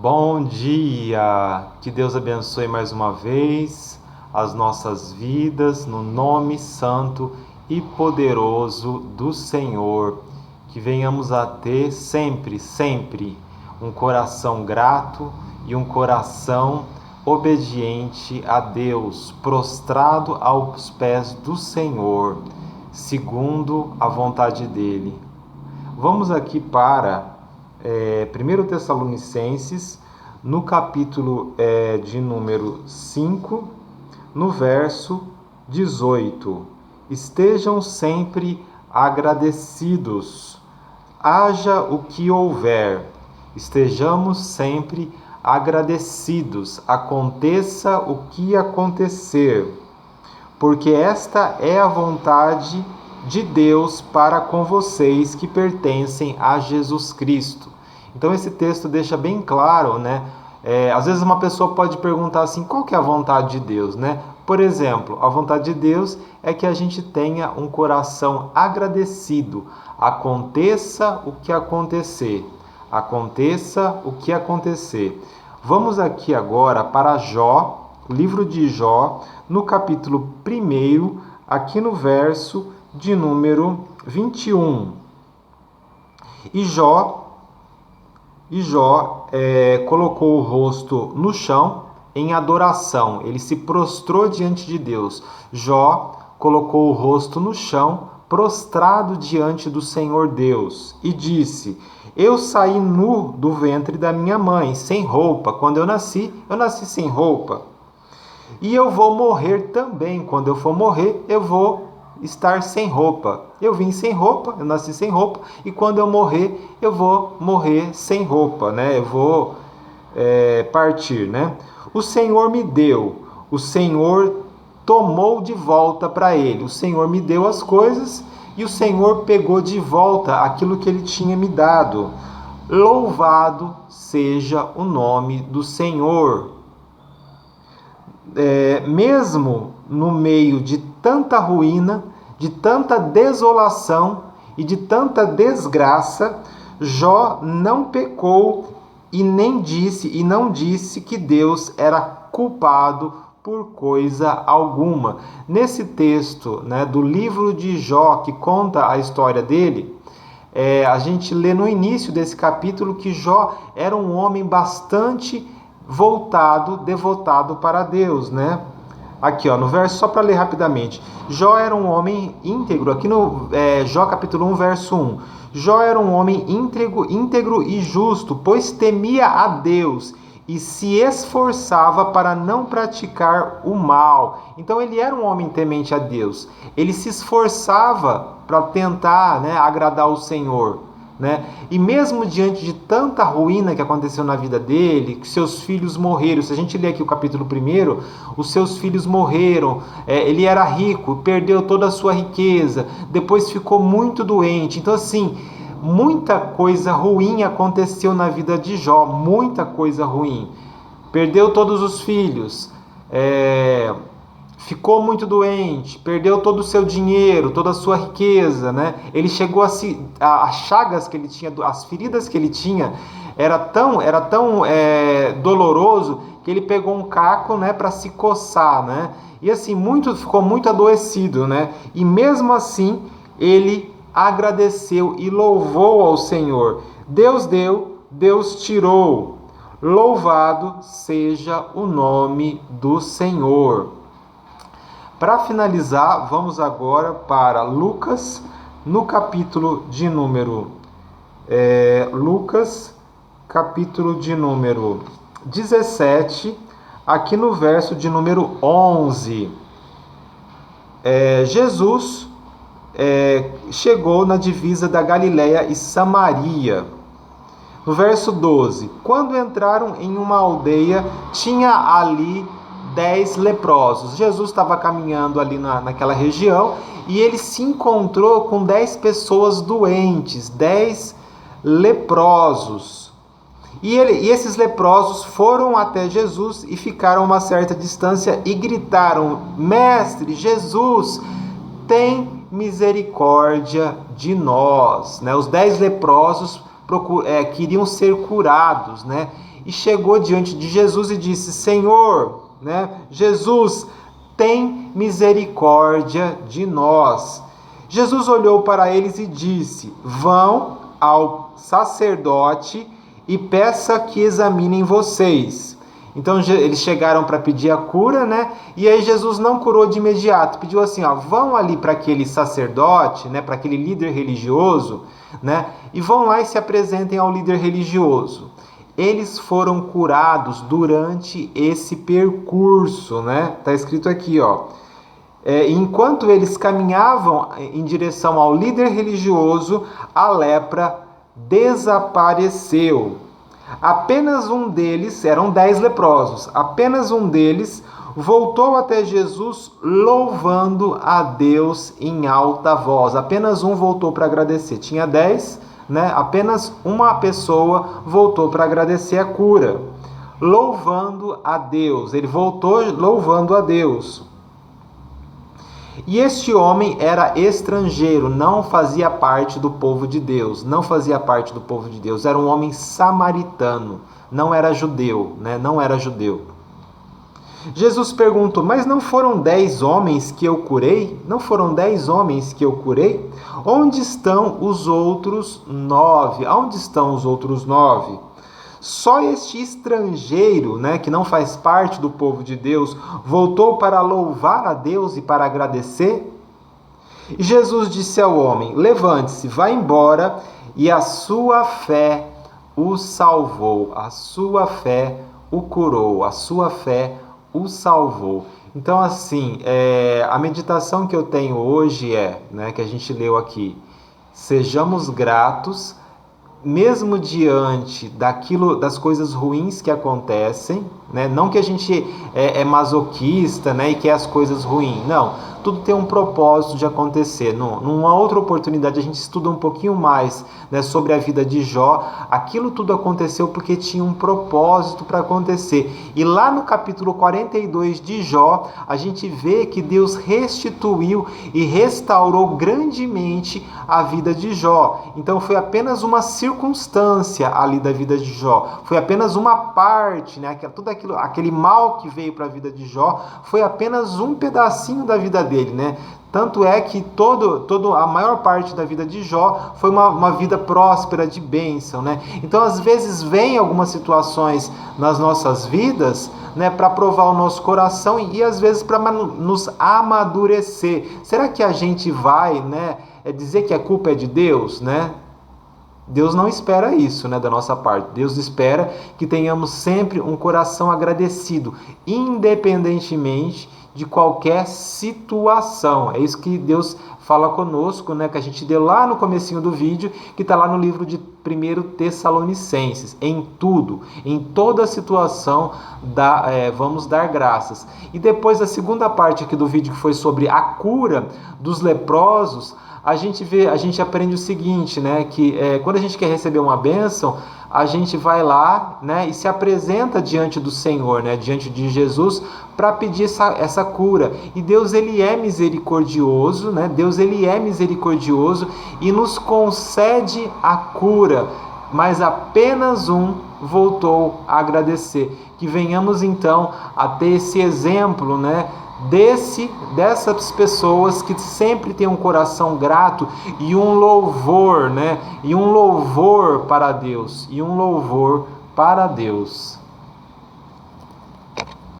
Bom dia! Que Deus abençoe mais uma vez as nossas vidas, no nome santo e poderoso do Senhor. Que venhamos a ter sempre um coração grato e um coração obediente a Deus, prostrado aos pés do Senhor, segundo a vontade dEle. Vamos aqui para 1 Tessalonicenses, no capítulo de número 5, no verso 18. Estejam sempre agradecidos, haja o que houver, estejamos sempre agradecidos, aconteça o que acontecer, porque esta é a vontade de Deus para com vocês que pertencem a Jesus Cristo. Então esse texto deixa bem claro, né? Às vezes uma pessoa pode perguntar assim, qual que é a vontade de Deus, né? Por exemplo, a vontade de Deus é que a gente tenha um coração agradecido. Aconteça o que acontecer. Aconteça o que acontecer. Vamos aqui agora para Jó, livro de Jó, no capítulo 1, aqui no verso de número 21. E Jó colocou o rosto no chão em adoração. Ele se prostrou diante de Deus. Jó colocou o rosto no chão, prostrado diante do Senhor Deus, e disse: eu saí nu do ventre da minha mãe, sem roupa. Quando eu nasci sem roupa. E eu vou morrer também. Quando eu for morrer, eu vou estar sem roupa. Eu vim sem roupa, eu nasci sem roupa, e quando eu morrer, eu vou morrer sem roupa, né? Eu vou partir, né? O Senhor me deu, o Senhor tomou de volta para ele. O Senhor me deu as coisas e o Senhor pegou de volta aquilo que ele tinha me dado. Louvado seja o nome do Senhor. Mesmo no meio de tanta ruína, de tanta desolação e de tanta desgraça, Jó não pecou e não disse que Deus era culpado por coisa alguma. Nesse texto, né, do livro de Jó, que conta a história dele, a gente lê no início desse capítulo que Jó era um homem bastante devotado para Deus, né? Aqui, no verso, só para ler rapidamente. Jó era um homem íntegro, aqui no Jó capítulo 1, verso 1. Jó era um homem íntegro e justo, pois temia a Deus e se esforçava para não praticar o mal. Então ele era um homem temente a Deus. Ele se esforçava para tentar, né, agradar o Senhor, né? E mesmo diante de tanta ruína que aconteceu na vida dele, que seus filhos morreram, se a gente ler aqui o capítulo 1, os seus filhos morreram, ele era rico, perdeu toda a sua riqueza, depois ficou muito doente. Então assim, muita coisa ruim aconteceu na vida de Jó, muita coisa ruim. Perdeu todos os filhos, ficou muito doente, perdeu todo o seu dinheiro, toda a sua riqueza, né? Ele chegou as chagas que ele tinha, as feridas que ele tinha, era tão doloroso que ele pegou um caco, né, para se coçar, né? E assim, ficou muito adoecido, né? E mesmo assim, ele agradeceu e louvou ao Senhor. Deus deu, Deus tirou. Louvado seja o nome do Senhor. Para finalizar, vamos agora para Lucas, no capítulo de número 17, aqui no verso de número 11. Jesus chegou na divisa da Galileia e Samaria. No verso 12, quando entraram em uma aldeia, tinha ali 10 leprosos. Jesus estava caminhando ali naquela região e ele se encontrou com 10 pessoas doentes, 10 leprosos. E esses leprosos foram até Jesus e ficaram a uma certa distância e gritaram: Mestre, Jesus, tem misericórdia de nós. Né? Os 10 leprosos queriam ser curados, né? e chegou diante de Jesus e disse: Senhor, né, Jesus, tem misericórdia de nós. Jesus olhou para eles e disse: vão ao sacerdote e peça que examinem vocês. Então eles chegaram para pedir a cura, né? E aí Jesus não curou de imediato, pediu assim, ó, vão ali para aquele sacerdote, né, para aquele líder religioso, né? E vão lá e se apresentem ao líder religioso. Eles foram curados durante esse percurso, né? Tá escrito aqui, ó. Enquanto eles caminhavam em direção ao líder religioso, a lepra desapareceu. Apenas um deles, eram 10 leprosos, apenas um deles voltou até Jesus louvando a Deus em alta voz. Apenas um voltou para agradecer. Tinha 10, né? Apenas uma pessoa voltou para agradecer a cura. Louvando a Deus. Ele voltou louvando a Deus. E este homem era estrangeiro, não fazia parte do povo de Deus, não fazia parte do povo de Deus, era um homem samaritano, não era judeu, né? Não era judeu. Jesus perguntou, mas não foram 10 homens que eu curei? Não foram 10 homens que eu curei? Onde estão os outros 9? Onde estão os outros 9? Só este estrangeiro, né, que não faz parte do povo de Deus, voltou para louvar a Deus e para agradecer? E Jesus disse ao homem, levante-se, vá embora, e a sua fé o salvou, a sua fé o curou, a sua fé o salvou. Então, assim, a meditação que eu tenho hoje né, que a gente leu aqui, sejamos gratos, mesmo diante das coisas ruins que acontecem, né? Não que a gente é masoquista, né, e quer as coisas ruins, não. Tudo tem um propósito de acontecer. Numa outra oportunidade a gente estuda um pouquinho mais, né, sobre a vida de Jó. Aquilo tudo aconteceu porque tinha um propósito para acontecer. E lá no capítulo 42 de Jó, a gente vê que Deus restituiu e restaurou grandemente a vida de Jó. Então foi apenas uma circunstância ali da vida de Jó. Foi apenas uma parte, né? Aquele mal que veio para a vida de Jó foi apenas um pedacinho da vida dele, né? Tanto é que a maior parte da vida de Jó foi uma vida próspera, de bênção, né? Então, às vezes, vem algumas situações nas nossas vidas, né, para provar o nosso coração e às vezes para nos amadurecer. Será que a gente vai, né, dizer que a culpa é de Deus, né? Deus não espera isso, né, da nossa parte. Deus espera que tenhamos sempre um coração agradecido, independentemente de qualquer situação. É isso que Deus fala conosco, né, que a gente deu lá no comecinho do vídeo, que está lá no livro de 1 Tessalonicenses. Em tudo, em toda situação, vamos dar graças. E depois a segunda parte aqui do vídeo, que foi sobre a cura dos leprosos, a gente aprende o seguinte, né, que quando a gente quer receber uma bênção, a gente vai lá, né, e se apresenta diante do Senhor, né, diante de Jesus, para pedir essa cura. E Deus, ele é misericordioso, né? Deus, ele é misericordioso e nos concede a cura, mas apenas um voltou a agradecer. Que venhamos então a ter esse exemplo, né, dessas pessoas que sempre têm um coração grato e um louvor, né? E um louvor para Deus, e um louvor para Deus.